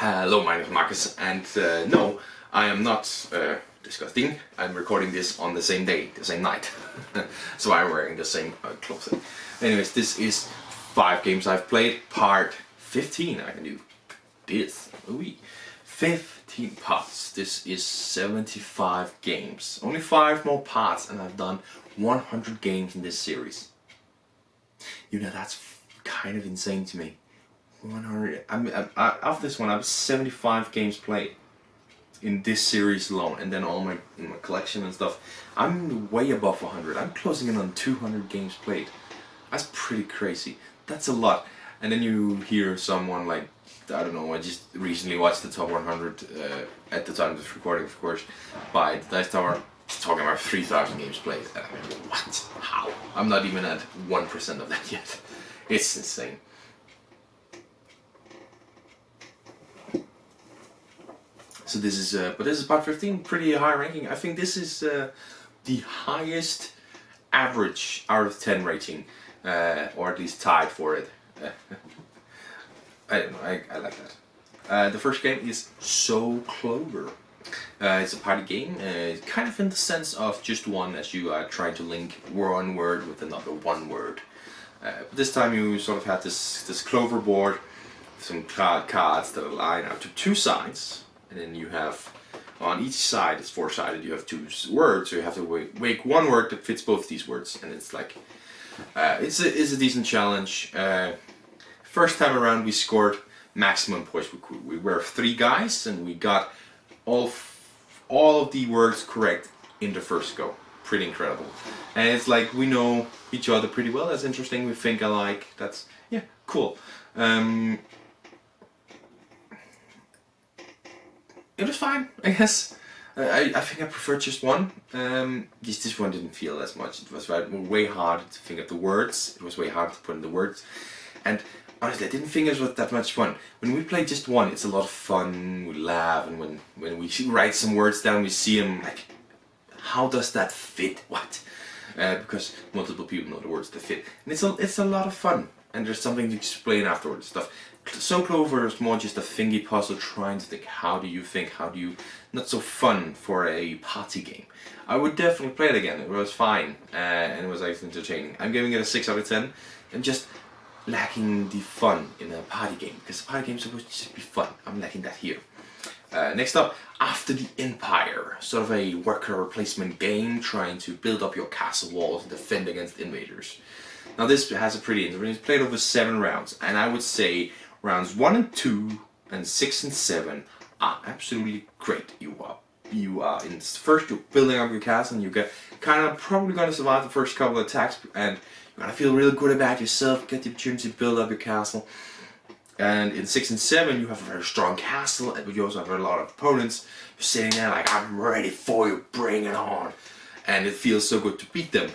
Hello, my name is Marcus, and no, I am not disgusting. I'm recording this on the same day, the same night, so I'm wearing the same clothing. Anyways, this is 5 games I've played, part 15. I can do this. Ooh, 15 parts. This is 75 games. Only 5 more parts, and I've done 100 games in this series. You know, that's kind of insane to me. 100. After this one, I have 75 games played in this series alone, and then all my collection and stuff. I'm way above 100. I'm closing in on 200 games played. That's pretty crazy. That's a lot. And then you hear someone like, I don't know, I just recently watched the top 100 at the time of this recording, of course, by the Dice Tower, talking about 3,000 games played. And I'm like, what? How? I'm not even at 1% of that yet. It's insane. So this is, but this is part 15, pretty high ranking. I think this is the highest average out of 10 rating, or at least tied for it. I don't know, I like that. The first game is So Clover. It's a party game, kind of in the sense of just one, as you are trying to link one word with another one word. But this time you sort of have this clover board, some cards that align out to 2 sides. And then you have, on each side, it's 4-sided, you have 2 words, so you have to make one word that fits both these words. And it's like, it's a decent challenge. First time around we scored maximum points. We were 3 guys, and we got all of the words correct in the first go. Pretty incredible. And it's like, we know each other pretty well. That's interesting, we think alike. That's, yeah, cool. It was fine, I guess. I think I preferred just one. This one didn't feel as much. It was way harder to think of the words. It was way harder to put in the words. And honestly, I didn't think it was that much fun. When we play just one, it's a lot of fun. We laugh, and when we write some words down, we see them like, how does that fit? What? Because multiple people know the words that fit. And it's a lot of fun. And there's something to explain afterwards. Stuff. So Clover is more just a thingy puzzle, trying to think, how do you think, how do you, not so fun for a party game. I would definitely play it again. It was fine, and it was actually entertaining. I'm giving it a 6 out of 10. I'm just lacking the fun in a party game, because a party game is supposed to just be fun. I'm lacking that here. Next up, After the Empire, sort of a worker placement game, trying to build up your castle walls and defend against invaders. Now this has a pretty interesting, it's played over 7 rounds, and I would say rounds 1 and 2 and 6 and 7 are absolutely great. You are in first, you're building up your castle, and you get kind of probably going to survive the first couple of attacks, and you're going to feel really good about yourself, get the opportunity to build up your castle. And in 6 and 7 you have a very strong castle, but you also have a lot of opponents. You're sitting there like, I'm ready for you, bring it on. And it feels so good to beat them.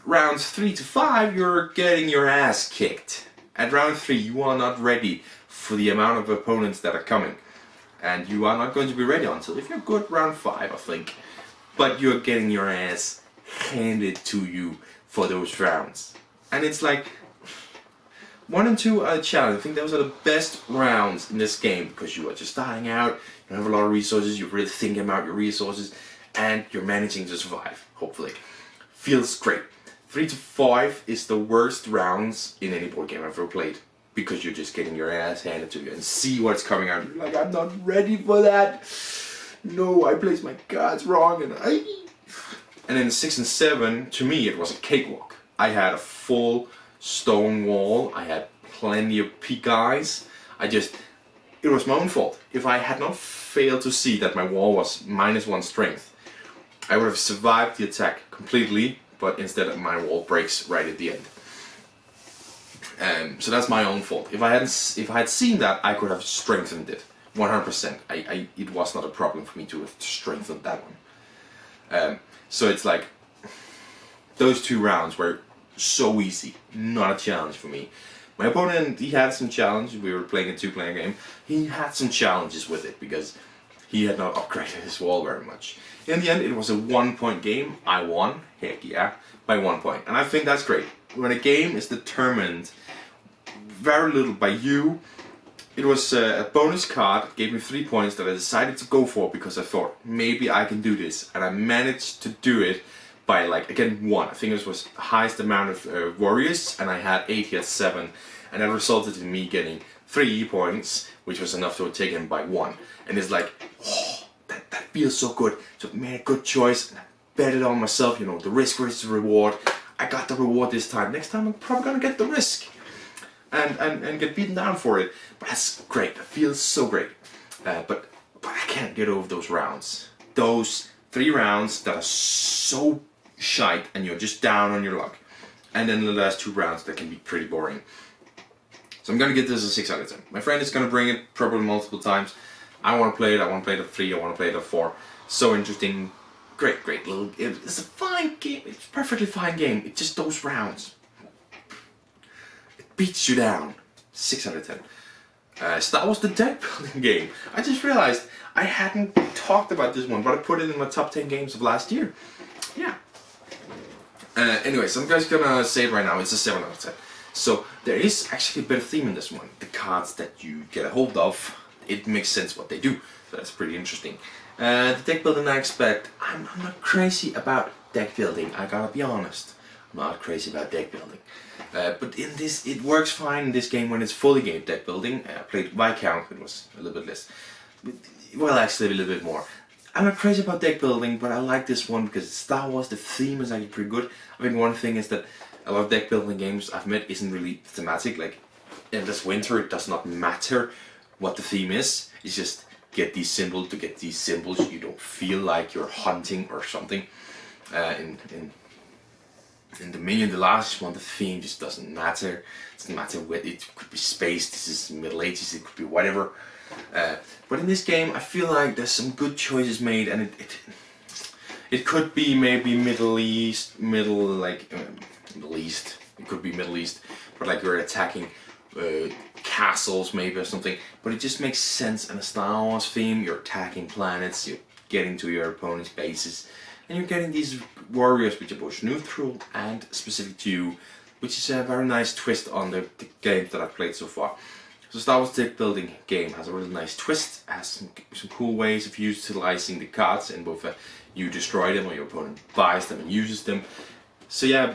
Rounds 3 to 5 you're getting your ass kicked. At round 3 you are not ready for the amount of opponents that are coming. And you are not going to be ready until, if you're good, round 5 I think. But you're getting your ass handed to you for those rounds. And it's like, 1 and 2 are a challenge. I think those are the best rounds in this game, because you are just starting out, you don't have a lot of resources, you're really thinking about your resources, and you're managing to survive, hopefully. Feels great. 3 to 5 is the worst rounds in any board game I've ever played, because you're just getting your ass handed to you and see what's coming out. You're like, I'm not ready for that. No, I placed my cards wrong, and then 6 and 7, to me it was a cakewalk. I had a full stone wall, I had plenty of peak eyes. It was my own fault. If I had not failed to see that my wall was -1 strength, I would have survived the attack completely, but instead my wall breaks right at the end. So that's my own fault. If I had seen that, I could have strengthened it 100%. It was not a problem for me to have strengthened that one. So it's like, those 2 rounds were so easy, not a challenge for me. My opponent, he had some challenges. We were playing a 2-player game. He had some challenges with it because he had not upgraded his wall very much. In the end, it was a 1-point game. I won, heck yeah, by 1 point. And I think that's great. When a game is determined very little by you it was a bonus card, gave me 3 points that I decided to go for because I thought maybe I can do this, and I managed to do it by like again 1. I think it was the highest amount of warriors, and I had 8, he had 7, and that resulted in me getting 3 points, which was enough to take him by 1. And it's like, oh, that feels so good. So I made a good choice, and I bet it on myself. You know, the risk versus the reward. I got the reward this time. Next time I'm probably gonna get the risk and get beaten down for it. But that's great. It feels so great. But I can't get over those rounds. Those 3 rounds that are so shite, and you're just down on your luck. And then the last 2 rounds that can be pretty boring. So I'm gonna give this a 6 out of 10. My friend is gonna bring it probably multiple times. I want to play it. I want to play it at 3. I want to play it at 4. So interesting. Great little. It's a fine game. It's a perfectly fine game. It's just those rounds. It beats you down. 6 out of 10. So that was the deck building game. I just realized I hadn't talked about this one, but I put it in my top 10 games of last year. Yeah. Anyways, I'm just gonna say it right now. It's a 7 out of 10. So there is actually a bit of theme in this one. The cards that you get a hold of, it makes sense what they do. So that's pretty interesting. The deck building I expect, I'm not crazy about deck building. I gotta be honest. I'm not crazy about deck building. But in this, it works fine in this game when it's fully game deck building. I played Viscount, it was a little bit less. Well, actually a little bit more. I'm not crazy about deck building, but I like this one because it's Star Wars. The theme is actually pretty good. I mean, one thing is that a lot of deck building games I've met isn't really thematic. Like in this winter, it does not matter what the theme is. It's just get these symbols to get these symbols. You don't feel like you're hunting or something. In Dominion, the last one, the theme just doesn't matter. It doesn't matter what it could be space. This is Middle Ages. It could be whatever. But in this game, I feel like there's some good choices made, and it could be maybe Middle East. It could be Middle East, but like you're attacking castles maybe or something. But it just makes sense in a Star Wars theme. You're attacking planets. You're getting to your opponent's bases, and you're getting these warriors which are both neutral and specific to you, which is a very nice twist on the games that I've played so far. So Star Wars deck building game has a really nice twist, has some cool ways of utilizing the cards, and both you destroy them or your opponent buys them and uses them. So yeah,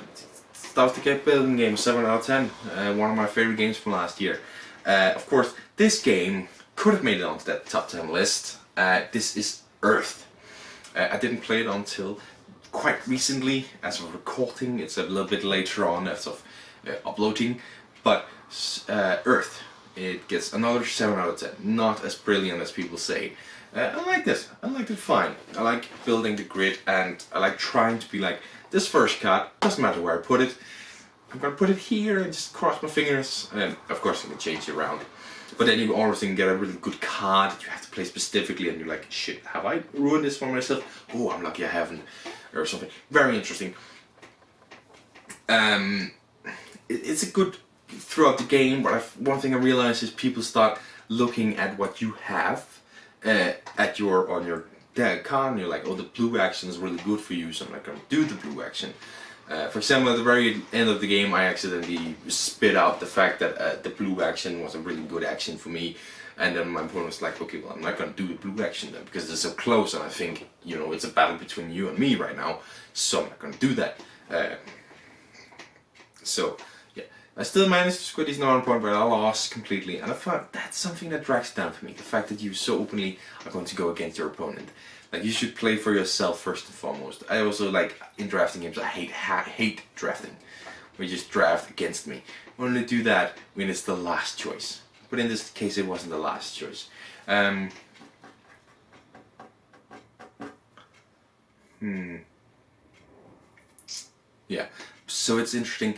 Star Wars deck building game 7 out of 10, one of my favorite games from last year. Of course, this game could have made it onto that top 10 list. This is Earth. I didn't play it until quite recently, as of recording. It's a little bit later on as of uploading, but Earth. It gets another 7 out of 10. Not as brilliant as people say. I like this. I like it fine. I like building the grid, and I like trying to be like, this first card, doesn't matter where I put it. I'm gonna put it here and just cross my fingers. And of course I can change it around. But then you always can get a really good card that you have to play specifically, and you're like, shit, have I ruined this for myself? Oh, I'm lucky I haven't. Or something. Very interesting. It's a good throughout the game, but one thing I realized is people start looking at what you have on your card, and you're like, oh, the blue action is really good for you, so I'm not going to do the blue action. For example, at the very end of the game, I accidentally spit out the fact that the blue action was a really good action for me, and then my opponent was like, okay, well, I'm not going to do the blue action then, because they're so close, and I think, you know, it's a battle between you and me right now, so I'm not going to do that. So yeah, I still managed to score these 9 point, but I lost completely, and I thought that's something that drags down for me. The fact that you so openly are going to go against your opponent. Like, you should play for yourself first and foremost. I also like in drafting games. I hate drafting. We just draft against me. I only do that when it's the last choice. But in this case, it wasn't the last choice. Yeah. So it's interesting.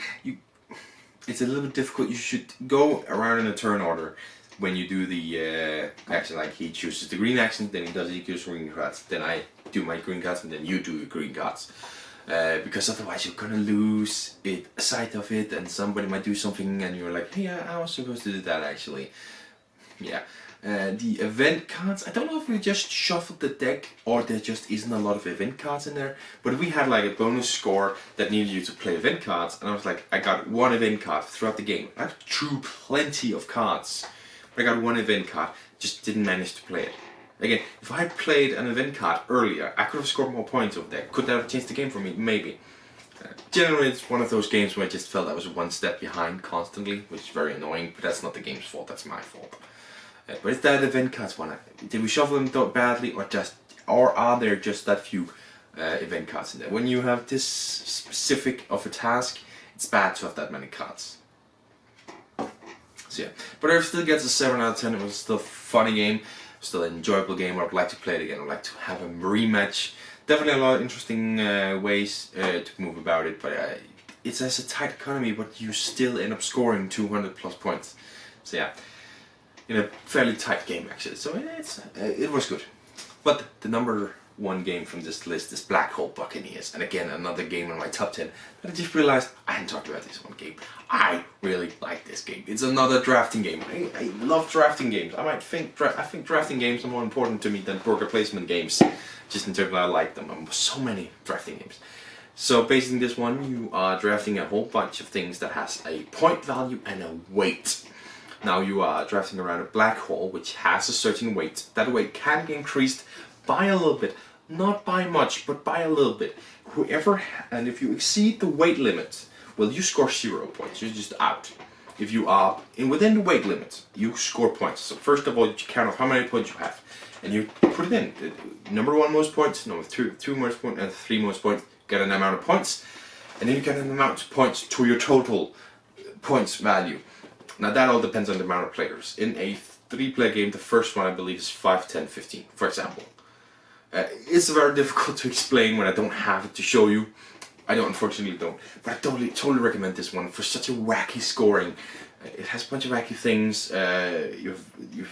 It's a little bit difficult. You should go around in a turn order when you do the action. Like, he chooses the green action, then he does EQ's green cards, then I do my green cards, and then you do your green cards. Because otherwise you're gonna lose sight of it, and somebody might do something and you're like, hey, I was supposed to do that actually. Yeah. The event cards, I don't know if we just shuffled the deck or there just isn't a lot of event cards in there, but we had like a bonus score that needed you to play event cards, and I was like, I got 1 event card throughout the game. I drew plenty of cards, but I got one event card, just didn't manage to play it. Again, if I had played an event card earlier, I could have scored more points over there. Could that have changed the game for me? Maybe. Generally, it's one of those games where I just felt I was one step behind constantly, which is very annoying, but that's not the game's fault, that's my fault. But it's that event cards one. Did we shuffle them badly, or are there just that few event cards in there? When you have this specific of a task, it's bad to have that many cards. So yeah, but I still gets a 7 out of 10. It was still a funny game, still an enjoyable game. I'd like to play it again. I'd like to have a rematch. Definitely a lot of interesting ways to move about it, but it's as a tight economy, but you still end up scoring 200 plus points. So yeah, in a fairly tight game actually. So it was good. But the number one game from this list is Black Hole Buccaneers, and again another game in my top 10. But I just realized I hadn't talked about this one game. I really like this game. It's another drafting game. I love drafting games. I think drafting games are more important to me than worker placement games, just in terms of I like them. So many drafting games. So based on this one, you are drafting a whole bunch of things that has a point value and a weight. Now you are drafting around a black hole which has a certain weight. That weight can be increased by a little bit. Not by much, but by a little bit. And if you exceed the weight limit, well, you score 0 points. You're just out. If you are within the weight limit, you score points. So first of all, you count off how many points you have, and you put it in. Number 1 most points, number 2 most points, and 3 most points. Get an amount of points, and then you get an amount of points to your total points value. Now that all depends on the amount of players. In a 3-player game, the first one I believe is 5, 10, 15, for example. It's very difficult to explain when I don't have it to show you. I unfortunately don't. But I totally recommend this one for such a wacky scoring. It has a bunch of wacky things. You have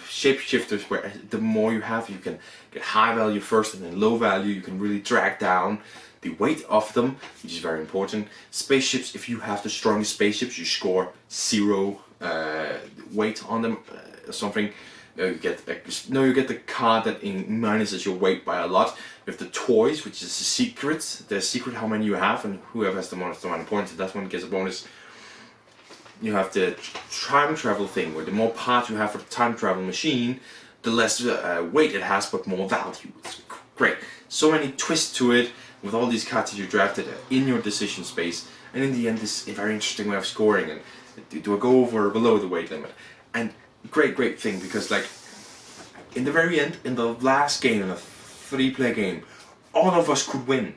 shapeshifters where the more you have, you can get high value first and then low value. You can really drag down the weight of them, which is very important. Spaceships, if you have the strongest spaceships, you score 0 weight on them or something. You get the card that minuses your weight by a lot. You have the toys, which is the secret how many you have, and whoever has the most amount of points, that one gets a bonus. You have the time travel thing, where the more parts you have for the time travel machine, the less weight it has, but more value. It's great. So many twists to it, with all these cards that you drafted in your decision space, and in the end, this is a very interesting way of scoring. And do I go over or below the weight limit? And great thing, because like in the very end, in the last game, in a 3-player game, all of us could win.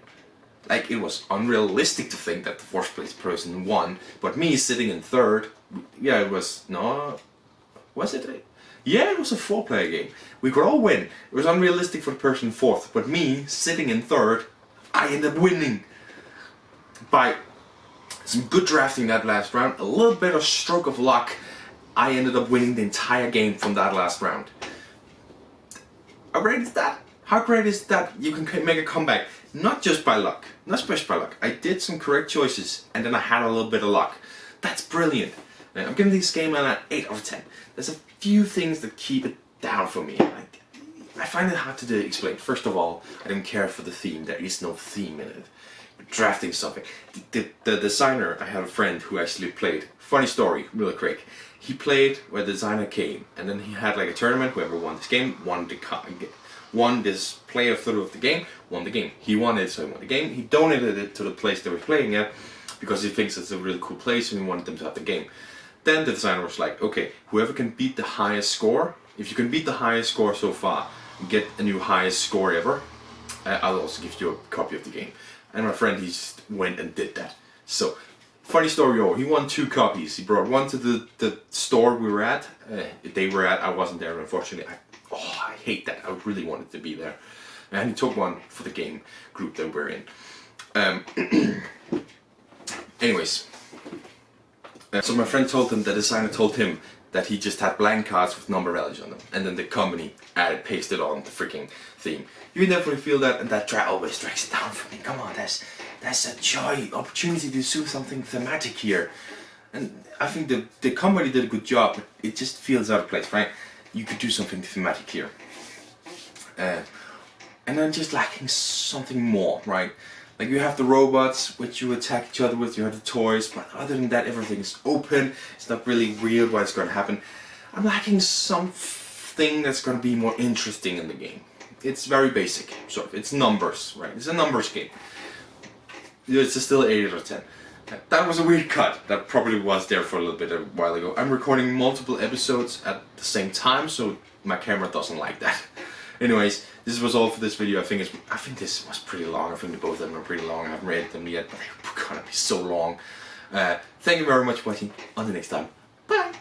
Like, it was unrealistic to think that the 4th place person won, but me sitting in 3rd, yeah, it was, no, was it? Yeah, it was a 4-player game. We could all win. It was unrealistic for the person 4th, but me sitting in 3rd, I ended up winning by some good drafting that last round, a little bit of stroke of luck. I ended up winning the entire game from that last round. How great is that? How great is that you can make a comeback? Not just by luck, not just by luck. I did some correct choices and then I had a little bit of luck. That's brilliant. Now, I'm giving this game an 8 out of 10. There's a few things that keep it down for me. I find it hard to explain. First of all, I don't care for the theme. There is no theme in it. Drafting something. The designer, I had a friend who actually played. Funny story, really quick. He played where the designer came, and then he had like a tournament. Whoever won this game won this player through of the game, won the game. He won it, so he won the game. He donated it to the place they were playing at because he thinks it's a really cool place and he wanted them to have the game. Then the designer was like, okay, whoever can beat the highest score, if you can beat the highest score so far, get a new highest score ever, I'll also give you a copy of the game. And my friend, he just went and did that. So, funny story, he won 2 copies. He brought one to the store we were at. I wasn't there, unfortunately. I hate that. I really wanted to be there. And he took one for the game group that we're in. Anyways. So my friend told him, the designer told him, that he just had blank cards with number values on them. And then the company pasted on the freaking theme. You can definitely feel that, and that always drags it down for me. Come on, that's a joy, opportunity to do something thematic here. And I think the company did a good job, but it just feels out of place, right? You could do something thematic here. And I'm just lacking something more, right? Like, you have the robots, which you attack each other with, you have the toys, but other than that, everything is open. It's not really weird what's going to happen. I'm lacking something that's going to be more interesting in the game. It's very basic, sort of. It's numbers, right? It's a numbers game. It's still 8 out of 10. That was a weird cut. That probably was there for a little bit a while ago. I'm recording multiple episodes at the same time, so my camera doesn't like that. Anyways, this was all for this video. I think this was pretty long. I think the both of them are pretty long. I haven't read them yet, but they're gonna be so long. Thank you very much for watching. Until next time. Bye.